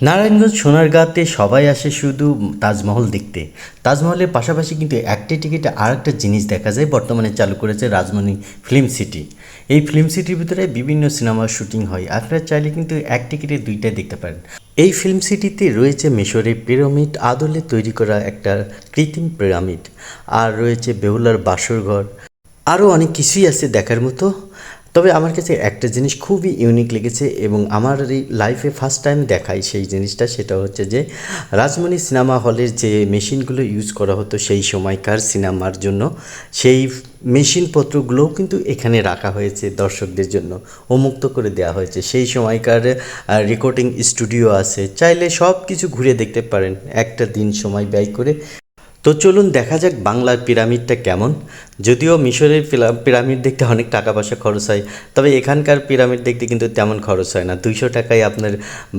নারায়ণগঞ্জ সোনারগাঁতে সবাই আসে শুধু তাজমহল দেখতে। তাজমহলের পাশাপাশি কিন্তু একটি টিকিটে আরেকটা জিনিস দেখা যায়, বর্তমানে চালু করেছে রাজমণি ফিল্ম সিটি। এই ফিল্ম সিটির ভিতরে বিভিন্ন সিনেমার শুটিং হয়, আপনারা চাইলে কিন্তু এক টিকিটে দুইটাই দেখতে পারেন। এই ফিল্ম সিটিতে রয়েছে মিশরের পিরামিড আদলে তৈরি করা একটা কৃত্রিম পিরামিড, আর রয়েছে বেহুলার বাসরঘর, আরও অনেক কিছুই আছে দেখার মতো। তবে আমার কাছে একটা জিনিস খুবই ইউনিক লেগেছে এবং আমার এই লাইফে ফার্স্ট টাইম দেখাই সেই জিনিসটা, সেটা হচ্ছে যে রাজমণি সিনেমা হলের যে মেশিনগুলো ইউজ করা হতো সেই সময়কার সিনেমার জন্য, সেই মেশিনপত্রগুলোও কিন্তু এখানে রাখা হয়েছে দর্শকদের জন্য, উন্মুক্ত করে দেওয়া হয়েছে। সেই সময়কার রেকর্ডিং স্টুডিও আছে, চাইলে সব কিছু ঘুরে দেখতে পারেন একটা দিন সময় ব্যয় করে। তো চলুন দেখা যাক বাংলার পিরামিডটা কেমন। যদিও মিশরের পিরামিড দেখতে অনেক টাকা পয়সা খরচ হয়, তবে এখানকার পিরামিড দেখতে কিন্তু তেমন খরচ হয় না। 200 টাকায় আপনার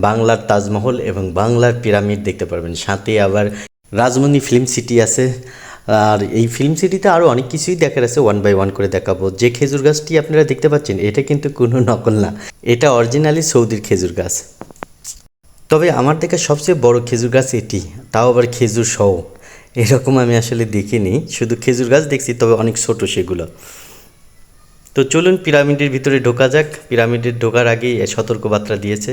বাংলার তাজমহল এবং বাংলার পিরামিড দেখতে পারবেন, সাথে আবার রাজমণি ফিল্ম সিটি আছে। আর এই ফিল্ম সিটিতে আরও অনেক কিছুই দেখার আছে, ওয়ান বাই ওয়ান করে দেখাবো। যে খেজুর গাছটি আপনারা দেখতে পাচ্ছেন এটা কিন্তু কোনো নকল না, এটা অরিজিনালি সৌদির খেজুর গাছ। তবে আমার দেখা সবচেয়ে বড় খেজুর গাছ এটি, তাও আবার খেজুর সহ। এরকম আমি আসলে দেখিনি, শুধু খেজুর গাছ দেখছি, তবে অনেক ছোট সেগুলো। তো চলুন পিরামিডের ভিতরে ঢোকা যাক। পিরামিডের ঢোকার আগেই সতর্কবার্তা দিয়েছে।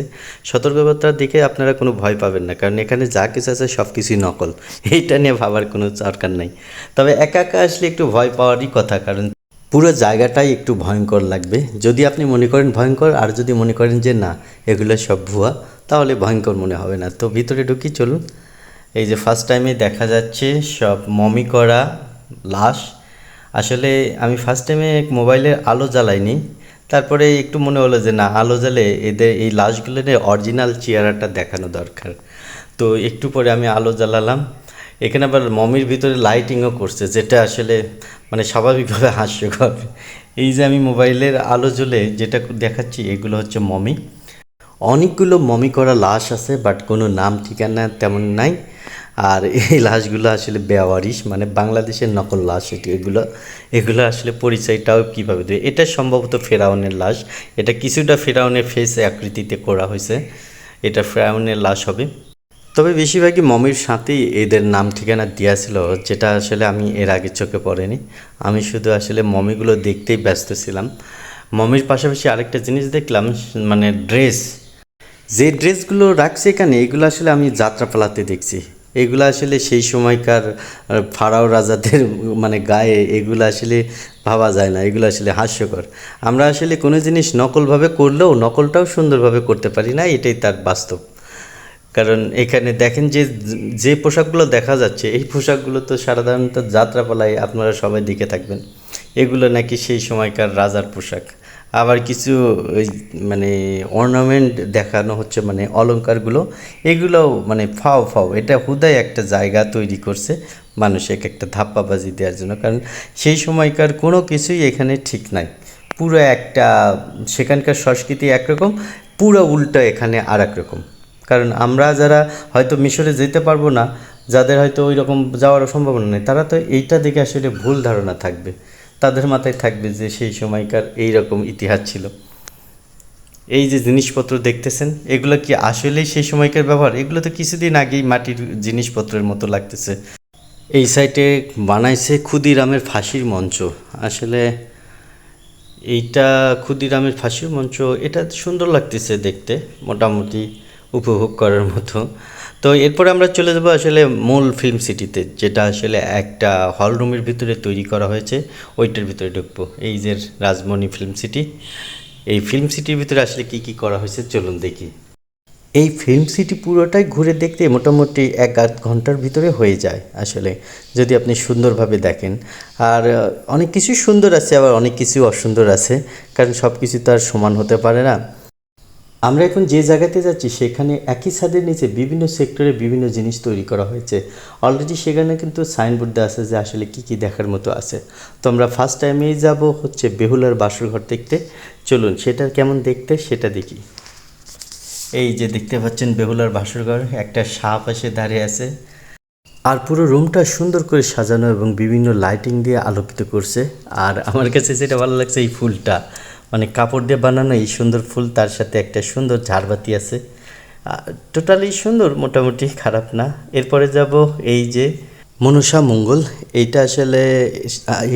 সতর্কবার্তা দেখে আপনারা কোনো ভয় পাবেন না, কারণ এখানে যা কিছু আছে সব কিছুই নকল, এইটা নিয়ে ভাবার কোনো দরকার নাই। তবে একা একা আসলে একটু ভয় পাওয়ারই কথা, কারণ পুরো জায়গাটাই একটু ভয়ঙ্কর লাগবে। যদি আপনি মনে করেন ভয়ঙ্কর, আর যদি মনে করেন যে না এগুলো সব ভুয়া, তাহলে ভয়ঙ্কর মনে হবে না। তো ভিতরে ঢুকি চলুন। এই যে ফার্স্ট টাইমে দেখা যাচ্ছে সব মমি করা লাশ। আসলে আমি ফার্স্ট টাইমে মোবাইলের আলো জ্বালাইনি, তারপরে একটু মনে হলো যে না আলো জ্বালে এদের এই লাশগুলোর অরিজিনাল চেহারাটা দেখানো দরকার। তো একটু পরে আমি আলো জ্বালালাম। এখানে আবার মমির ভিতরে লাইটিংও করছে, যেটা আসলে মানে স্বাভাবিকভাবে হাস্যকর। এই যে আমি মোবাইলের আলো জ্বলে যেটা দেখাচ্ছি এগুলো হচ্ছে মমি। অনেকগুলো মমি করা লাশ আছে, বাট কোনো নাম ঠিকানা তেমন নাই। আর এই লাশগুলো আসলে বেওয়ারিশ, মানে বাংলাদেশের নকল লাশ। এগুলো আসলে পরিচয়টাও কীভাবে দেবে। এটা সম্ভবত ফেরাউনের লাশ, এটা কিছুটা ফেরাউনের ফেস আকৃতিতে করা হয়েছে, এটা ফেরাউনের লাশ হবে। তবে বেশিরভাগই মমির সাথেই এদের নাম ঠিকানা দেওয়া ছিল, যেটা আসলে আমি এর আগে চোখে পড়েনি। আমি শুধু আসলে মমিগুলো দেখতেই ব্যস্ত ছিলাম। মমির পাশাপাশি আরেকটা জিনিস দেখলাম, মানে ড্রেস। যে ড্রেসগুলো রাখছে এখানে এগুলো আসলে আমি যাত্রাপালাতে দেখছি। এগুলো আসলে সেই সময়কার ফারাও রাজাদের মানে গায়ে, এগুলো আসলে ভাবা যায় না, এগুলো আসলে হাস্যকর। আমরা আসলে কোনো জিনিস নকলভাবে করলেও নকলটাও সুন্দরভাবে করতে পারি না, এটাই তার বাস্তব। কারণ এখানে দেখেন যে যে পোশাকগুলো দেখা যাচ্ছে, এই পোশাকগুলো তো সাধারণত যাত্রাপালায় আপনারা সবাই দেখে থাকবেন। এগুলো নাকি সেই সময়কার রাজার পোশাক। আবার কিছু ওই মানে অর্নামেন্ট দেখানো হচ্ছে, মানে অলংকারগুলো, এগুলোও মানে ফাও ফাও। এটা হুদাই একটা জায়গা তৈরি করছে মানুষকে একটা ধাপ্পাবাজি দেওয়ার জন্য, কারণ সেই সময়কার কোনো কিছুই এখানে ঠিক নাই। পুরো একটা সেখানকার সংস্কৃতি একরকম, পুরো উল্টো এখানে আর এক রকম। কারণ আমরা যারা হয়তো মিশরে যেতে পারবো না, যাদের হয়তো ওই রকম যাওয়ার সম্ভাবনা নেই, তারা তো এইটা দেখে আসলে ভুল ধারণা থাকবে, তাদের মাথায় থাকবে যে সেই সময়কার এই রকম ইতিহাস ছিল। এই যে জিনিসপত্র দেখতেছেন এগুলো কি আসলেই সেই সময়কার ব্যবহার? এগুলো তো কিছুদিন আগেই মাটির জিনিসপত্রের মতো লাগতেছে। এই সাইটে বানাইছে ক্ষুদিরামের ফাঁসির মঞ্চ। আসলে এইটা ক্ষুদিরামের ফাঁসির মঞ্চ, এটা সুন্দর লাগতেছে দেখতে, মোটামুটি উপভোগ করার মতো। তো এরপরে আমরা চলে যাব আসলে মূল ফিল্ম সিটিতে, যেটা আসলে একটা হল রুমের ভিতরে তৈরি করা হয়েছে, ওইটার ভিতরে ঢুকবো। এই যে রাজমণি ফিল্ম সিটি, এই ফিল্ম সিটির ভিতরে আসলে কি কি করা হয়েছে চলুন দেখি। এই ফিল্ম সিটি পুরোটাই ঘুরে দেখতে মোটামুটি 1-8 ঘন্টার ভিতরে হয়ে যায় আসলে, যদি আপনি সুন্দরভাবে দেখেন। আর অনেক কিছুই সুন্দর আছে, আবার অনেক কিছু অসুন্দর আছে, কারণ সব কিছু তো আর সমান হতে পারে না। আমরা এখন যে জায়গাতে যাচ্ছি সেখানে একই ছাদের নিচে বিভিন্ন সেক্টরে বিভিন্ন জিনিস তৈরি করা হয়েছে। অলরেডি সেখানে কিন্তু সাইনবোর্ড দেওয়া আছে যে আসলে কি কি দেখার মতো আছে। তো আমরা ফার্স্ট টাইমেই যাব হচ্ছে বেহুলার বাসরঘর দেখতে। চলুন সেটা কেমন দেখতে সেটা দেখি। এই যে দেখতে পাচ্ছেন বেহুলার বাসরঘর, একটা সাপ এসে দাঁড়িয়ে আছে, আর পুরো রুমটা সুন্দর করে সাজানো এবং বিভিন্ন লাইটিং দিয়ে আলোকিত করছে। আর আমার কাছে যেটা ভালো লাগছে এই ফুলটা, মানে কাপড় দিয়ে বানানো এই সুন্দর ফুল, তার সাথে একটা সুন্দর ঝাড়বাতি আছে। টোটালি সুন্দর, মোটামুটি খারাপ না। এরপরে যাব এই যে মনসা মঙ্গল। এইটা আসলে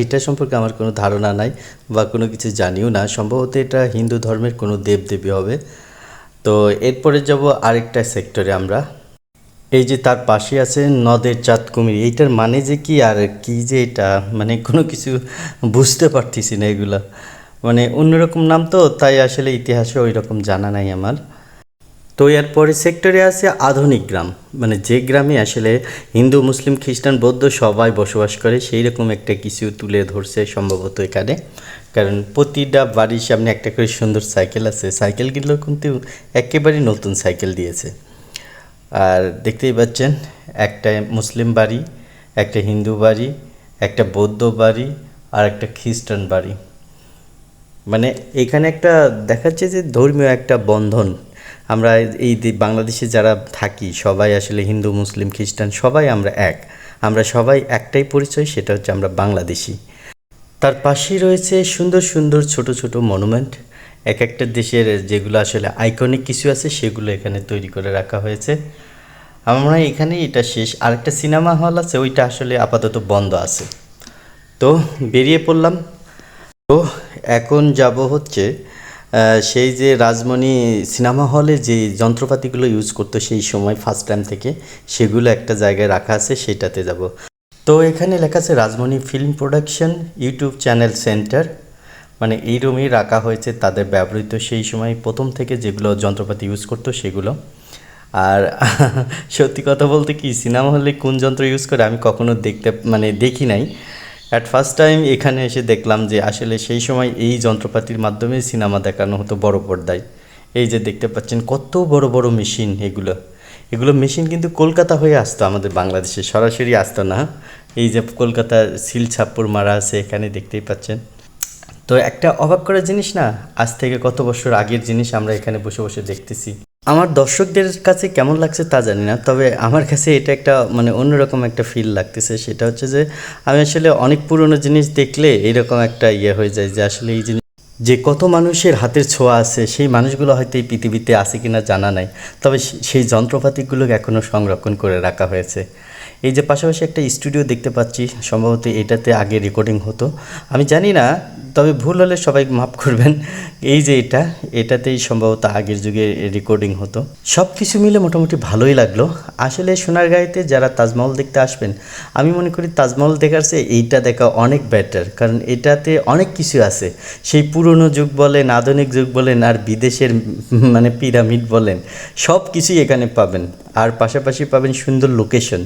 এটা সম্পর্কে আমার কোনো ধারণা নাই বা কোনো কিছু জানিও না। সম্ভবত এটা হিন্দু ধর্মের কোনো দেবদেবী হবে। তো এরপরে যাব আরেকটা সেক্টরে আমরা। এই যে তার পাশে আছে নদের চাঁদ কুমির। এইটার মানে যে কি আর কি যে এটা, মানে কোনো কিছু বুঝতে পারতেছি না এগুলা। মানে অন্যরকম নাম তো, তাই আসলে ইতিহাসে ওই রকম জানা নাই আমার। তো এরপরে সেক্টরে আছে আধুনিক গ্রাম, মানে যে গ্রামে আসলে হিন্দু মুসলিম খ্রিস্টান বৌদ্ধ সবাই বসবাস করে, সেই রকম একটা কিছু তুলে ধরছে সম্ভবত এখানে। কারণ প্রতিটা বাড়ির সামনে একটা করে সুন্দর সাইকেল আছে, সাইকেলগুলো কিন্তু একেবারে নতুন সাইকেল দিয়েছে। আর দেখতেই পাচ্ছেন একটা মুসলিম বাড়ি, একটা হিন্দু বাড়ি, একটা বৌদ্ধ বাড়ি আর একটা খ্রিস্টান বাড়ি। মানে এখানে একটা দেখাচ্ছে যে ধর্মীয় একটা বন্ধন। আমরা এই বাংলাদেশে যারা থাকি সবাই আসলে হিন্দু মুসলিম খ্রিস্টান সবাই আমরা এক, আমরা সবাই একটাই পরিচয়, সেটা হচ্ছে আমরা বাংলাদেশি। তার পাশেই রয়েছে সুন্দর সুন্দর ছোট ছোট মনুমেন্ট। এক একটা দেশের যেগুলো আসলে আইকনিক কিছু আছে সেগুলো এখানে তৈরি করে রাখা হয়েছে। আমরা এখানে এটা শেষ। আরেকটা সিনেমা হল আছে, ওইটা আসলে আপাতত বন্ধ আছে। তো বেরিয়ে পড়লাম। তো এখন যাব হচ্ছে সেই যে রাজমণি সিনেমা হলে যে যন্ত্রপাতিগুলো ইউজ করতো সেই সময় ফার্স্ট টাইম থেকে, সেগুলো একটা জায়গায় রাখা আছে, সেটাতে যাব। তো এখানে লেখা আছে Rajmani film production YouTube channel centre. মানে এই রুমেই রাখা হয়েছে তাদের ব্যবহৃত সেই সময় প্রথম থেকে যেগুলো যন্ত্রপাতি ইউজ করতো সেগুলো। আর সত্যি কথা বলতে কি, সিনেমা হলে কোন যন্ত্র ইউজ করে আমি কখনো দেখি নাই। অ্যাট ফার্স্ট টাইম এখানে এসে দেখলাম যে আসলে সেই সময় এই যন্ত্রপাতির মাধ্যমে সিনেমা দেখানো হতো বড় পর্দায়। এই যে দেখতে পাচ্ছেন কত বড় বড় মেশিন, এগুলো মেশিন কিন্তু কলকাতা হয়ে আসতো, আমাদের বাংলাদেশে সরাসরি আসতো না। এই যে কলকাতা সিল ছাপ্পর মারা আছে এখানে দেখতেই পাচ্ছেন। তো একটা অবাক করার জিনিস না, আজ থেকে কত বছর আগের জিনিস আমরা এখানে বসে বসে দেখতেছি। আমার দর্শকদের কাছে কেমন লাগছে তা জানি না, তবে আমার কাছে এটা একটা মানে অন্যরকম একটা ফিল লাগতেছে। সেটা হচ্ছে যে আমি আসলে অনেক পুরনো জিনিস দেখলে এরকম একটা হয়ে যায় যে আসলে এই জিনিস যে কত মানুষের হাতের ছোঁয়া আছে, সেই মানুষগুলো হয়তো এই পৃথিবীতে আছে কিনা জানা নাই, তবে সেই যন্ত্রপাতিগুলো এখনও সংরক্ষণ করে রাখা হয়েছে। এই যে পাশাপাশি একটা স্টুডিও দেখতে পাচ্ছি, সম্ভবত এটাতে আগে রেকর্ডিং হতো, আমি জানি না, তবে ভুল হলে সবাই মাফ করবেন। এই যে এটাতেই সম্ভবত আগের যুগে রেকর্ডিং হতো। সব কিছু মিলে মোটামুটি ভালোই লাগলো। আসলে সোনারগাঁয়েতে যারা তাজমহল দেখতে আসবেন, আমি মনে করি তাজমহল দেখার চেয়ে এইটা দেখা অনেক বেটার, কারণ এটাতে অনেক কিছু আছে। সেই পুরনো যুগ বলেন, আধুনিক যুগ বলেন, আর বিদেশের মানে পিরামিড বলেন, সব কিছুই এখানে পাবেন। আর পাশাপাশি পাবেন সুন্দর লোকেশন।